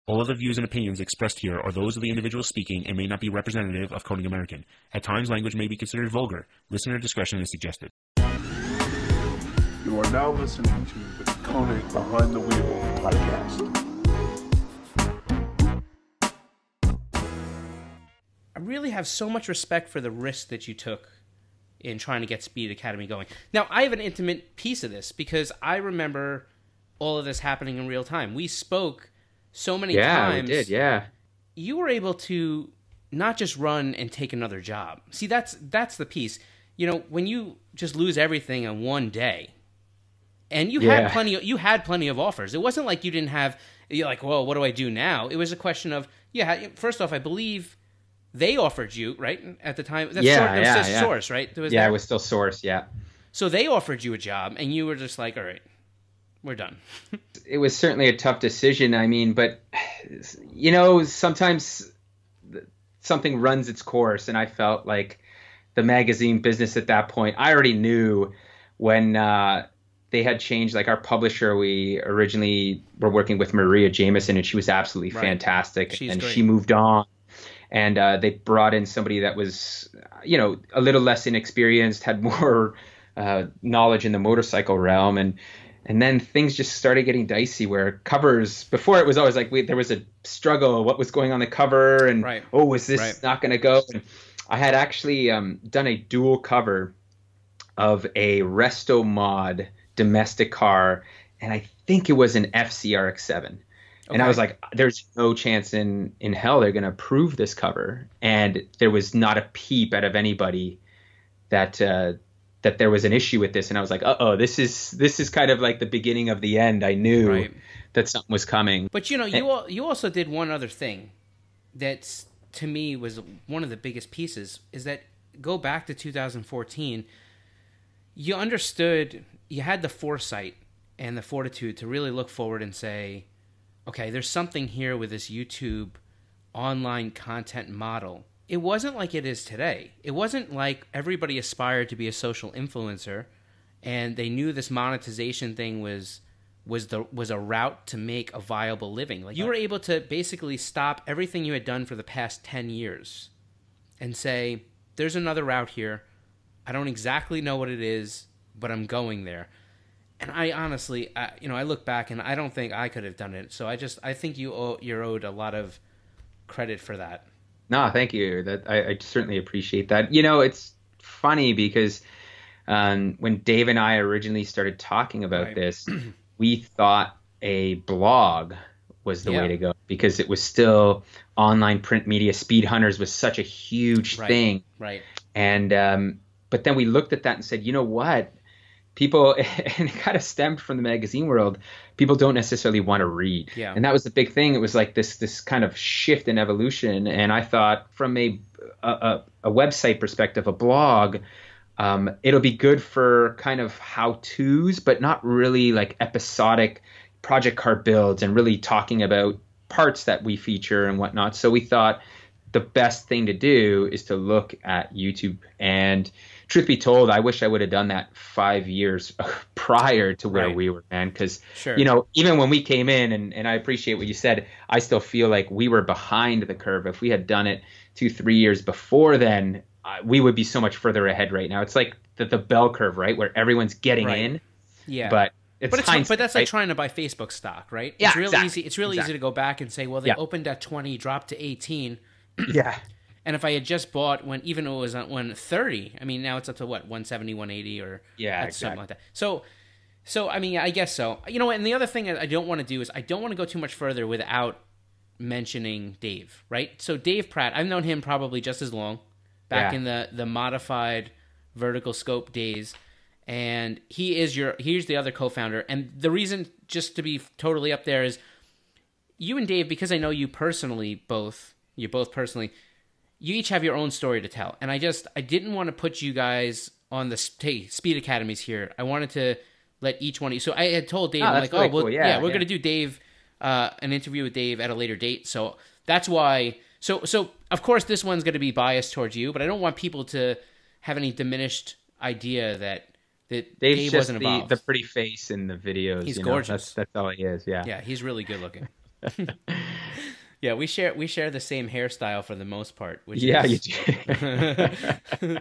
All of the views and opinions expressed here are those of the individual speaking and may not be representative of KONIG American. At times, language may be considered vulgar. Listener discretion is suggested. You are now listening to the KONIG Behind the Wheel podcast. I really have so much respect for the risk that you took in trying to get Speed Academy going. Now, I have an intimate piece of this because I remember all of this happening in real time. We spoke so many times. Yeah, we did, yeah. You were able to not just run and take another job. See, that's the piece. You know, when you just lose everything in one day, and you had plenty of offers. It wasn't like you didn't have, you're like, well, what do I do now? It was a question of, first off, I believe they offered you, right, at the time. Source, right? It was still Source, yeah. So they offered you a job, and you were just like, all right, we're done. It was certainly a tough decision. I mean, but, you know, sometimes something runs its course, and I felt like the magazine business at that point, I already knew when they had changed, like our publisher, we originally were working with Maria Jameson, and she was absolutely fantastic. She's great. She moved on. And they brought in somebody that was, you know, a little less inexperienced, had more knowledge in the motorcycle realm. And then things just started getting dicey where covers, before it was always like there was a struggle, what was going on the cover, and was this not going to go? And I had actually done a dual cover of a Resto Mod domestic car, and I think it was an FCRX7. And I was like, there's no chance in hell they're going to approve this cover. And there was not a peep out of anybody that there was an issue with this. And I was like, this is kind of like the beginning of the end. I knew that something was coming. But, you know, you also did one other thing that, to me, was one of the biggest pieces, is that go back to 2014, you understood, you had the foresight and the fortitude to really look forward and say, okay, there's something here with this YouTube online content model. It wasn't like it is today. It wasn't like everybody aspired to be a social influencer and they knew this monetization thing was a route to make a viable living. Like, you were able to basically stop everything you had done for the past 10 years and say, there's another route here. I don't exactly know what it is, but I'm going there. And I honestly, I look back and I don't think I could have done it. So I think you're owed a lot of credit for that. No, thank you. I certainly appreciate that. You know, it's funny because when Dave and I originally started talking about this, we thought a blog was the way to go because it was still online print media. Speed Hunters was such a huge thing. Right. And but then we looked at that and said, you know what? People, and it kind of stemmed from the magazine world, people don't necessarily want to read. Yeah. And that was the big thing. It was like this kind of shift in evolution. And I thought from a website perspective, a blog, it'll be good for kind of how-tos, but not really like episodic project car builds and really talking about parts that we feature and whatnot. So we thought the best thing to do is to look at YouTube. And truth be told, I wish I would have done that 5 years prior to where we were, man. Because, you know, even when we came in, and I appreciate what you said, I still feel like we were behind the curve. If we had done it 2-3 years before then, we would be so much further ahead right now. It's like the bell curve, right, where everyone's getting in. Yeah. But that's like trying to buy Facebook stock, right? Yeah, it's really easy. It's really easy to go back and say, well, they opened at 20, dropped to 18. Yeah. And if I had just bought when it was at 130, I mean, now it's up to what, 170, 180 or something like that. So I mean, I guess so. You know, and the other thing I don't want to do is I don't want to go too much further without mentioning Dave, right? So Dave Pratt, I've known him probably just as long, back in the modified vertical scope days. And he's the other co-founder. And the reason, just to be totally up there, is you and Dave, because I know you personally you each have your own story to tell. And I didn't want to put you guys on the Speed Academies here. I wanted to let each one of you. So I had told Dave, I'm like, we're going to do Dave, an interview with Dave at a later date. So that's why. So of course this one's going to be biased towards you, but I don't want people to have any diminished idea that Dave wasn't involved. The pretty face in the videos. He's gorgeous. That's all he is. Yeah. Yeah. He's really good looking. Yeah, we share the same hairstyle for the most part. Which yeah, is... you do.